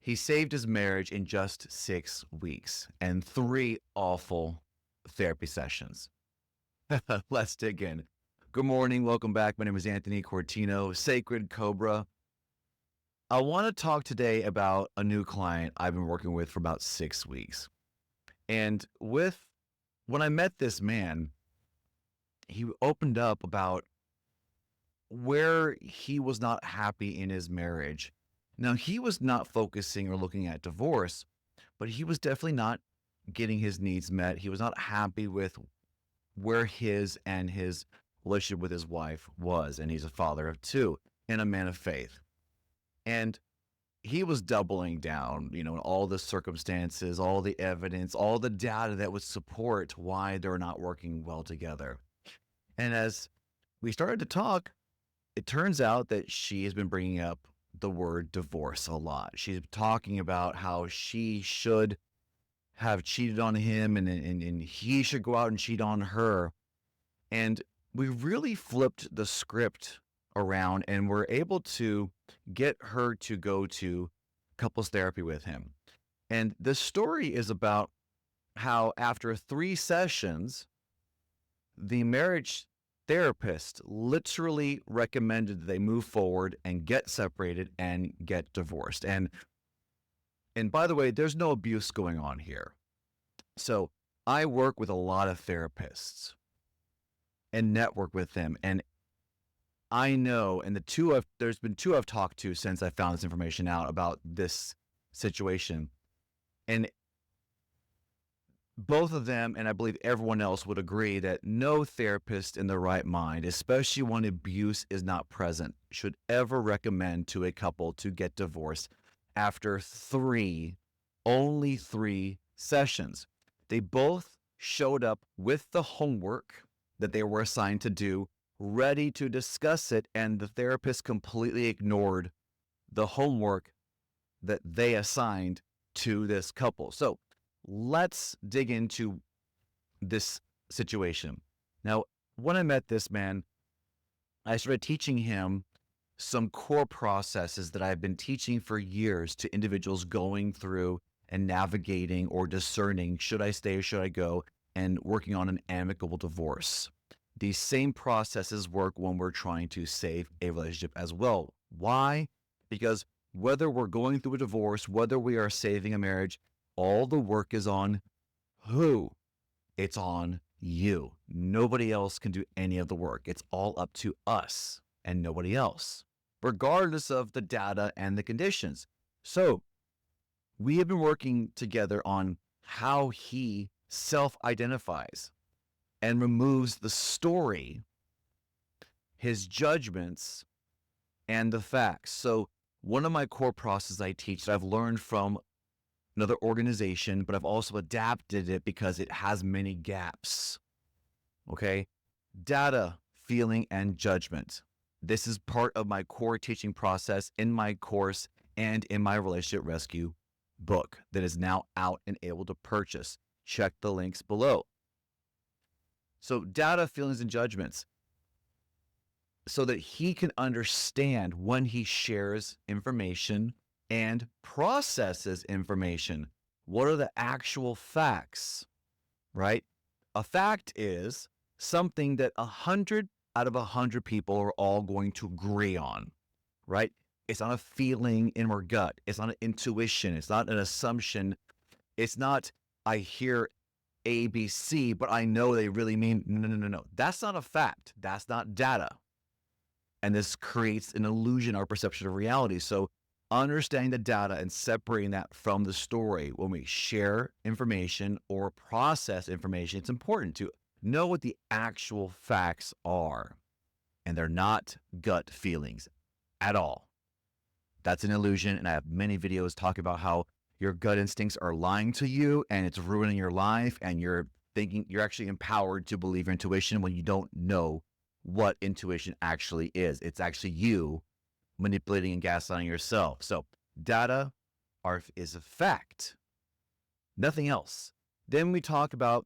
He saved his marriage in just 6 weeks and 3 awful therapy sessions. Let's dig in. Good morning. Welcome back. My name is Anthony Cortino, Sacred Cobra. I want to talk today about a new client I've been working with for about 6 weeks. And when I met this man, he opened up about where he was not happy in his marriage. Now, he was not focusing or looking at divorce, but he was definitely not getting his needs met. He was not happy with where his and his relationship with his wife was. And he's a father of 2 and a man of faith. And he was doubling down, in all the circumstances, all the evidence, all the data that would support why they're not working well together. And as we started to talk, it turns out that she has been bringing up the word divorce a lot. She's talking about how she should have cheated on him and he should go out and cheat on her. And we really flipped the script around and were able to get her to go to couples therapy with him. And the story is about how after 3 sessions, the marriage therapist literally recommended that they move forward and get separated and get divorced. And by the way, there's no abuse going on here. So I work with a lot of therapists and network with them. And I know, and there's been 2 I've talked to since I found this information out about this situation. And both of them, and I believe everyone else would agree that no therapist in their right mind, especially when abuse is not present, should ever recommend to a couple to get divorced after only 3 sessions. They both showed up with the homework that they were assigned to do, ready to discuss it, and the therapist completely ignored the homework that they assigned to this couple. So let's dig into this situation. Now, when I met this man, I started teaching him some core processes that I've been teaching for years to individuals going through and navigating or discerning, should I stay or should I go, and working on an amicable divorce. These same processes work when we're trying to save a relationship as well. Why? Because whether we're going through a divorce, whether we are saving a marriage, all the work is on who? It's on you. Nobody else can do any of the work. It's all up to us and nobody else, regardless of the data and the conditions. So we have been working together on how he self-identifies and removes the story, his judgments, and the facts. So one of my core processes I teach that I've learned from another organization, but I've also adapted it because it has many gaps. Okay? Data, feeling, and judgment. This is part of my core teaching process in my course and in my relationship rescue book that is now out and able to purchase. Check the links below. So data, feelings, and judgments, so that he can understand when he shares information and processes information. What are the actual facts, right? A fact is something that 100 out of 100 people are all going to agree on, right? It's not a feeling in our gut. It's not an intuition. It's not an assumption. It's not, I hear A, B, C, but I know they really mean, no. That's not a fact. That's not data. And this creates an illusion, our perception of reality. So understanding the data and separating that from the story when we share information or process information, it's important to know what the actual facts are. And they're not gut feelings at all. That's an illusion. And I have many videos talking about how your gut instincts are lying to you and it's ruining your life. And you're thinking you're actually empowered to believe your intuition when you don't know what intuition actually is. It's actually you manipulating and gaslighting yourself. So data is a fact, nothing else. Then we talk about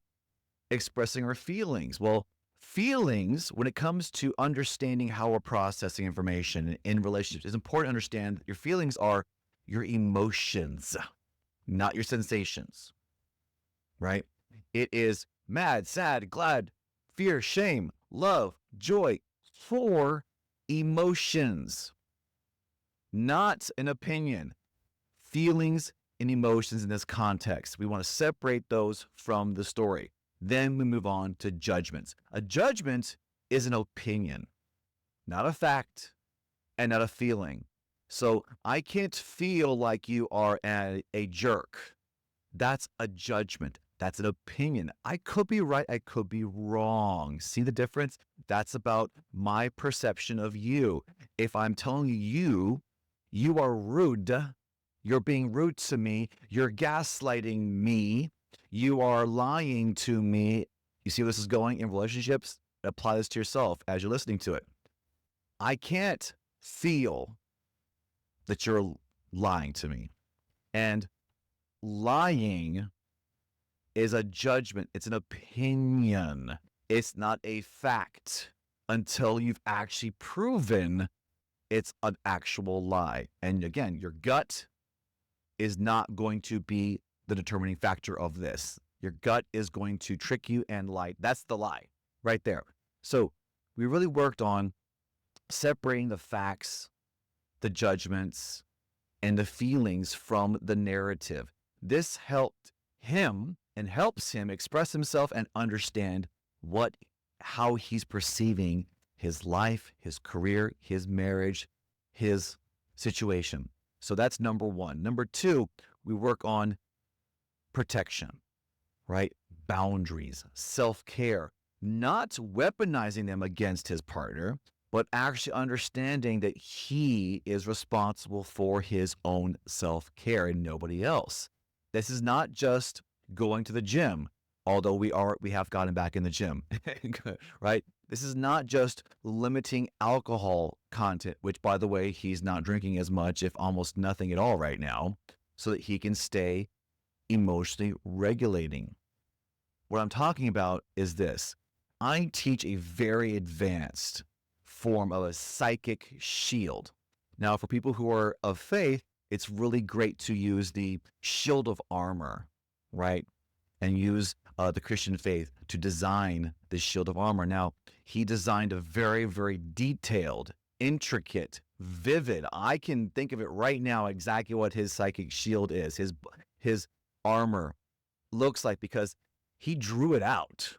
expressing our feelings. Well, feelings, when it comes to understanding how we're processing information in relationships, it's important to understand that your feelings are your emotions, not your sensations, right? It is mad, sad, glad, fear, shame, love, joy, 4 emotions, not an opinion. Feelings and emotions in this context. We want to separate those from the story. Then we move on to judgments. A judgment is an opinion, not a fact and not a feeling. So I can't feel like you are a jerk. That's a judgment. That's an opinion. I could be right. I could be wrong. See the difference? That's about my perception of you. If I'm telling you, you are rude, you're being rude to me, you're gaslighting me, you are lying to me. You see where this is going in relationships? Apply this to yourself as you're listening to it. I can't feel that you're lying to me. And lying is a judgment. It's an opinion. It's not a fact until you've actually proven it's an actual lie. And again, your gut is not going to be the determining factor of this. Your gut is going to trick you and lie. That's the lie right there. So we really worked on separating the facts, the judgments, and the feelings from the narrative. This helped him and helps him express himself and understand how he's perceiving his life, his career, his marriage, his situation. So that's number 1. Number 2, we work on protection, right? Boundaries, self-care, not weaponizing them against his partner, but actually understanding that he is responsible for his own self-care and nobody else. This is not just going to the gym, although we have gotten back in the gym, right? This is not just limiting alcohol content, which, by the way, he's not drinking as much, if almost nothing at all right now, so that he can stay emotionally regulating. What I'm talking about is this. I teach a very advanced form of a psychic shield. Now, for people who are of faith, it's really great to use the shield of armor, right? And use the Christian faith to design this shield of armor. Now, he designed a very, very detailed, intricate, vivid. I can think of it right now exactly what his psychic shield is, his armor looks like, because he drew it out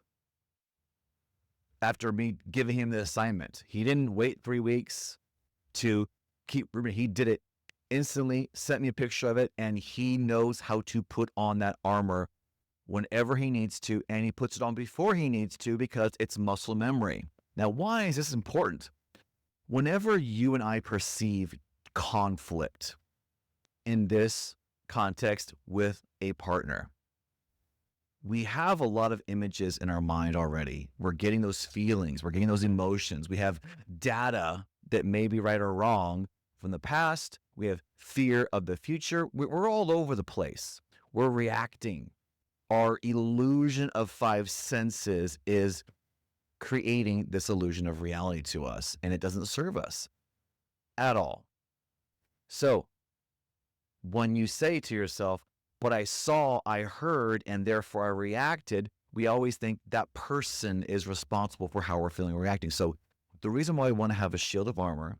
after me giving him the assignment. He didn't wait 3 weeks to keep, he did it instantly, sent me a picture of it, and he knows how to put on that armor whenever he needs to, and he puts it on before he needs to because it's muscle memory. Now, why is this important? Whenever you and I perceive conflict in this context with a partner, we have a lot of images in our mind already. We're getting those feelings. We're getting those emotions. We have data that may be right or wrong from the past. We have fear of the future. We're all over the place. We're reacting. Our illusion of 5 senses is creating this illusion of reality to us, and it doesn't serve us at all. So when you say to yourself, what I saw, I heard, and therefore I reacted, we always think that person is responsible for how we're feeling or reacting. So the reason why we want to have a shield of armor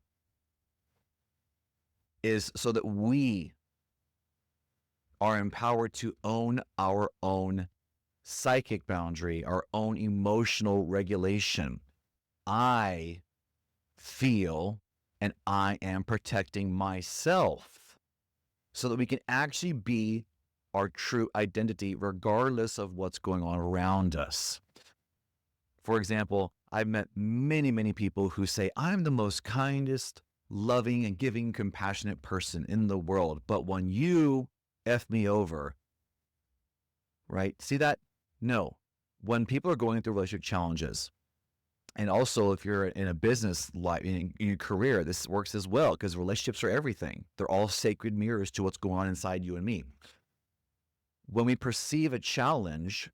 is so that we are empowered to own our own psychic boundary, our own emotional regulation. I feel and I am protecting myself so that we can actually be our true identity regardless of what's going on around us. For example, I've met many, many people who say, I'm the most kindest, loving, and giving, compassionate person in the world. But when you F me over, right? See that? No. When people are going through relationship challenges, and also if you're in a business life, in your career, this works as well, because relationships are everything. They're all sacred mirrors to what's going on inside you and me. When we perceive a challenge,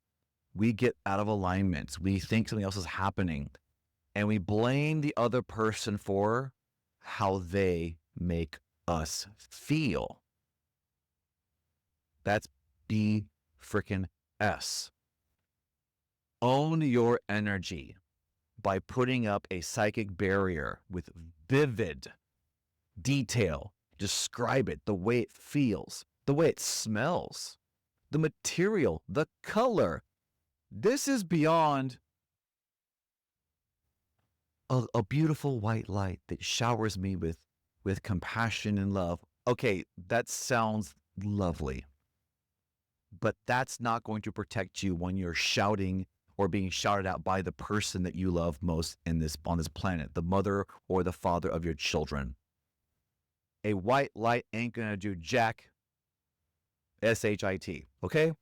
we get out of alignment. We think something else is happening, and we blame the other person for how they make us feel. That's B-freaking-S. Own your energy by putting up a psychic barrier with vivid detail. Describe it, the way it feels, the way it smells, the material, the color. This is beyond a beautiful white light that showers me with compassion and love. Okay, that sounds lovely, but that's not going to protect you when you're shouting or being shouted at by the person that you love most on this planet, the mother or the father of your children. A white light ain't gonna do jack, S-H-I-T, okay?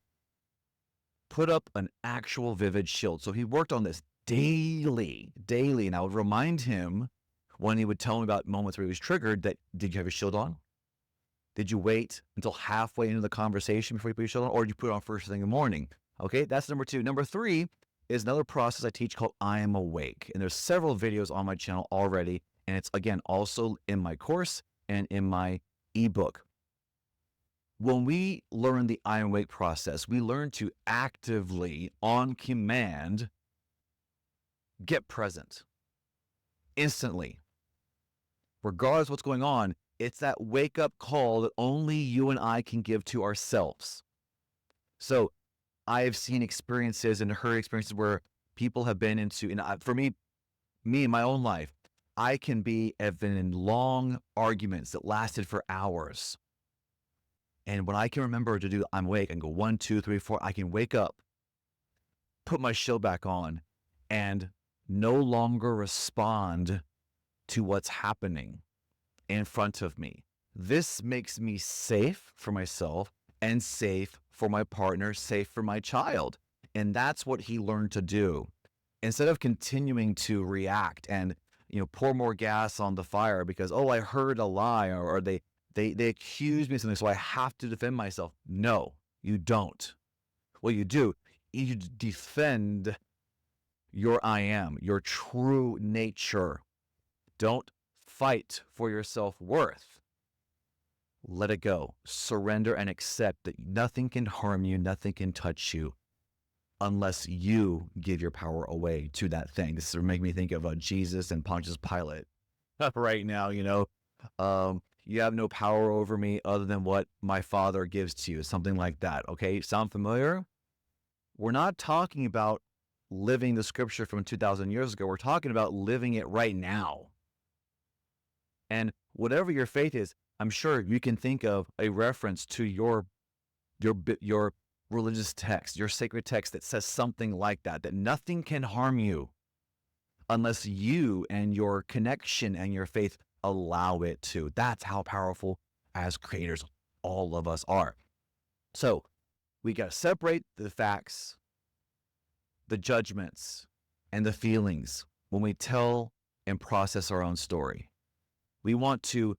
Put up an actual vivid shield. So he worked on this daily, and I would remind him when he would tell me about moments where he was triggered that, did you have your shield on? Did you wait until halfway into the conversation before you put your shield on, or did you put it on first thing in the morning? Okay, that's number 2. Number 3 is another process I teach called I Am Awake. And there's several videos on my channel already, and it's, again, also in my course and in my ebook. When we learn the I Am Awake process, we learn to actively, on command, get present instantly. Regardless of what's going on, it's that wake-up call that only you and I can give to ourselves. So I've seen experiences and heard experiences where people have been into, and for me in my own life, I have been in long arguments that lasted for hours. And when I can remember to do I'm awake, I can go 1, 2, 3, 4, I can wake up, put my shield back on, and no longer respond to what's happening in front of me. This makes me safe for myself and safe for my partner, safe for my child. And that's what he learned to do. Instead of continuing to react and, pour more gas on the fire because, oh, I heard a lie, or they accused me of something, so I have to defend myself. No, you don't. What you do, you defend your I am, your true nature. Don't fight for your self-worth. Let it go. Surrender and accept that nothing can harm you, nothing can touch you unless you give your power away to that thing. This is making me think of Jesus and Pontius Pilate right now, you have no power over me other than what my Father gives to you, something like that. Okay, sound familiar? We're not talking about living the scripture from 2,000 years ago. We're talking about living it right now. And whatever your faith is, I'm sure you can think of a reference to your religious text, your sacred text that says something like that nothing can harm you unless you and your connection and your faith allow it to. That's how powerful as creators all of us are. So we got to separate the facts, the judgments, and the feelings when we tell and process our own story. We want to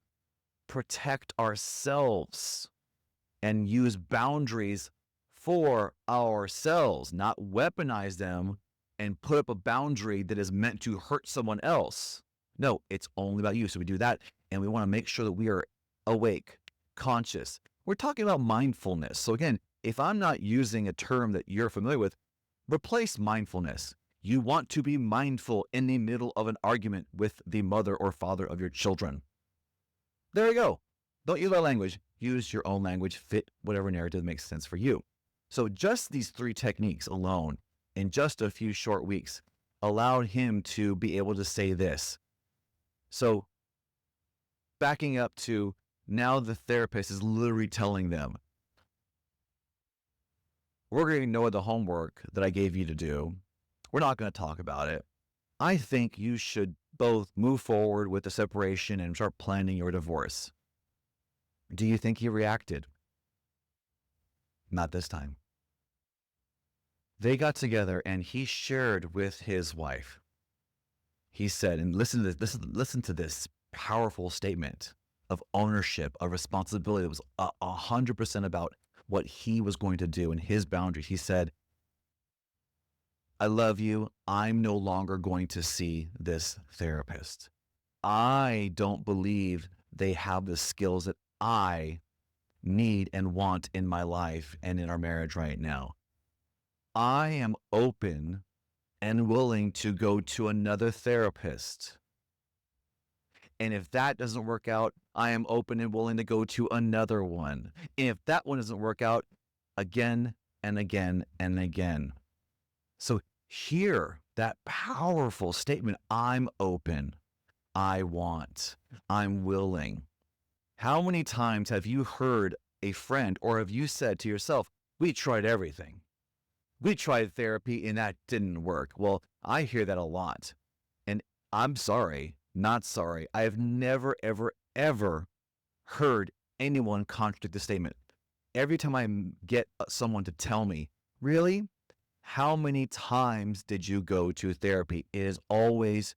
protect ourselves and use boundaries for ourselves, not weaponize them and put up a boundary that is meant to hurt someone else. No, it's only about you. So we do that, and we want to make sure that we are awake, conscious. We're talking about mindfulness. So again, if I'm not using a term that you're familiar with, replace mindfulness. You want to be mindful in the middle of an argument with the mother or father of your children. There you go. Don't use our language. Use your own language. Fit whatever narrative makes sense for you. So just these 3 techniques alone in just a few short weeks allowed him to be able to say this. So backing up to now, the therapist is literally telling them, we're going to ignore the homework that I gave you to do. We're not going to talk about it. I think you should both move forward with the separation and start planning your divorce. Do you think he reacted? Not this time. They got together and he shared with his wife. He said, and listen to this powerful statement of ownership, of responsibility. It was 100% about what he was going to do and his boundaries. He said, I love you. I'm no longer going to see this therapist. I don't believe they have the skills that I need and want in my life and in our marriage right now. I am open and willing to go to another therapist. And if that doesn't work out, I am open and willing to go to another one. And if that one doesn't work out, again and again and again. So hear that powerful statement, I'm open, I want, I'm willing. How many times have you heard a friend, or have you said to yourself, we tried everything. We tried therapy and that didn't work. Well, I hear that a lot. And I'm sorry, not sorry. I have never, ever, ever heard anyone contradict the statement. Every time I get someone to tell me, really? How many times did you go to therapy? It is always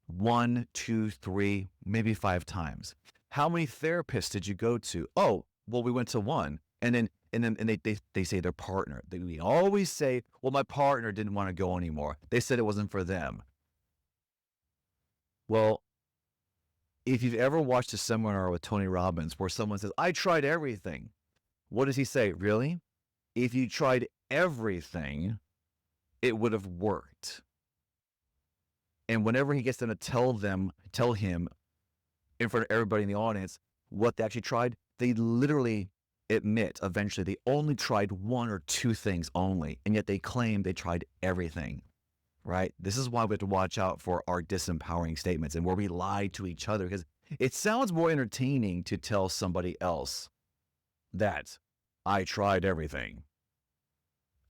1, 2, 3, maybe 5 times. How many therapists did you go to? Oh, well, we went to one. And then they say their partner. We always say, well, my partner didn't want to go anymore. They said it wasn't for them. Well, if you've ever watched a seminar with Tony Robbins where someone says, I tried everything, what does he say? Really? If you tried everything, it would have worked. And whenever he gets them to tell him in front of everybody in the audience what they actually tried, they literally admit eventually they only tried 1 or 2 things only, and yet they claim they tried everything, right? This is why we have to watch out for our disempowering statements and where we lie to each other, because it sounds more entertaining to tell somebody else that I tried everything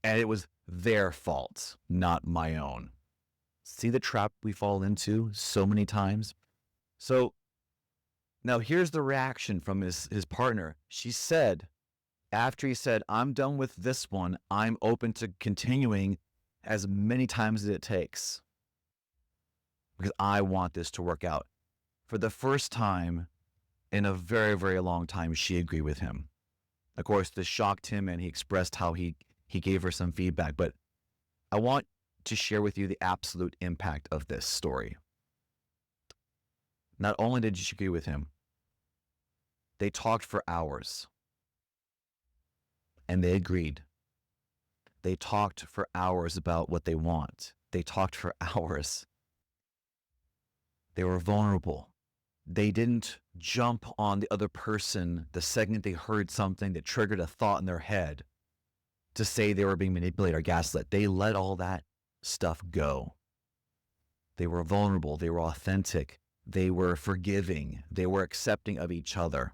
and it was their fault, not my own. See the trap we fall into so many times? So now here's the reaction from his partner. She said, after he said, I'm done with this one, I'm open to continuing as many times as it takes because I want this to work out. For the first time in a very, very long time, she agreed with him. Of course, this shocked him and he expressed how he gave her some feedback, but I want to share with you the absolute impact of this story. Not only did she agree with him, they talked for hours and they agreed. They talked for hours about what they want. They talked for hours. They were vulnerable. They didn't jump on the other person the second they heard something that triggered a thought in their head to say they were being manipulated or gaslit. They let all that stuff go. They were vulnerable. They were authentic. They were forgiving. They were accepting of each other.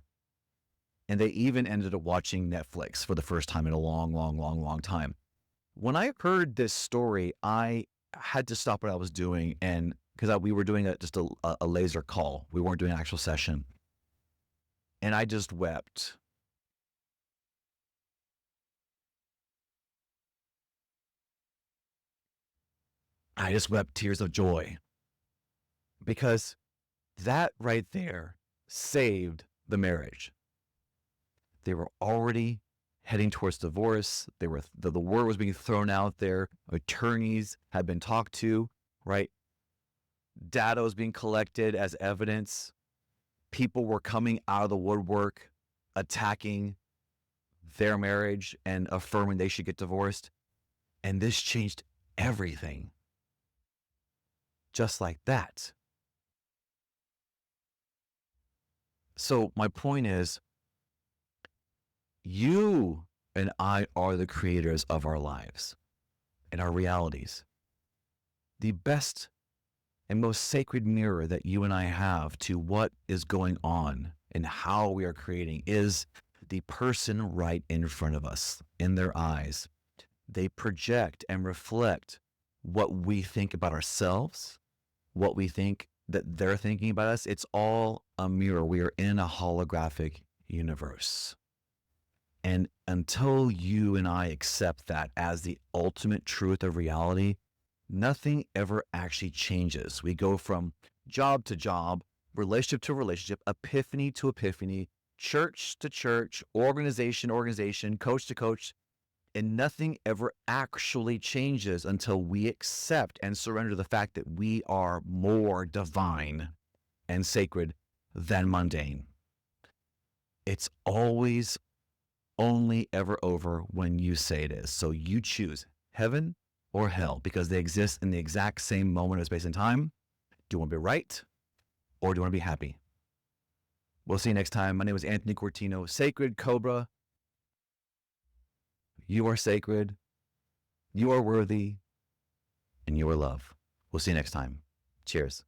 And they even ended up watching Netflix for the first time in a long, long, long, long time. When I heard this story, I had to stop what I was doing, and because we were doing just a laser call. We weren't doing an actual session. And I just wept. I just wept tears of joy because that right there saved the marriage. They were already heading towards divorce. The word was being thrown out there. Attorneys had been talked to, right? Data was being collected as evidence. People were coming out of the woodwork, attacking their marriage and affirming they should get divorced. And this changed everything. Just like that. So my point is, you and I are the creators of our lives and our realities. The best and most sacred mirror that you and I have to what is going on and how we are creating is the person right in front of us, in their eyes. They project and reflect what we think about ourselves, what we think that they're thinking about us. It's all a mirror. We are in a holographic universe. And until you and I accept that as the ultimate truth of reality, nothing ever actually changes. We go from job to job, relationship to relationship, epiphany to epiphany, church to church, organization to organization, coach to coach, and nothing ever actually changes until we accept and surrender the fact that we are more divine and sacred than mundane. It's always only ever over when you say it is. So you choose heaven or hell because they exist in the exact same moment of space and time. Do you want to be right or do you want to be happy? We'll see you next time. My name is Anthony Cortino, Sacred Cobra. You are sacred, you are worthy, and you are love. We'll see you next time. Cheers.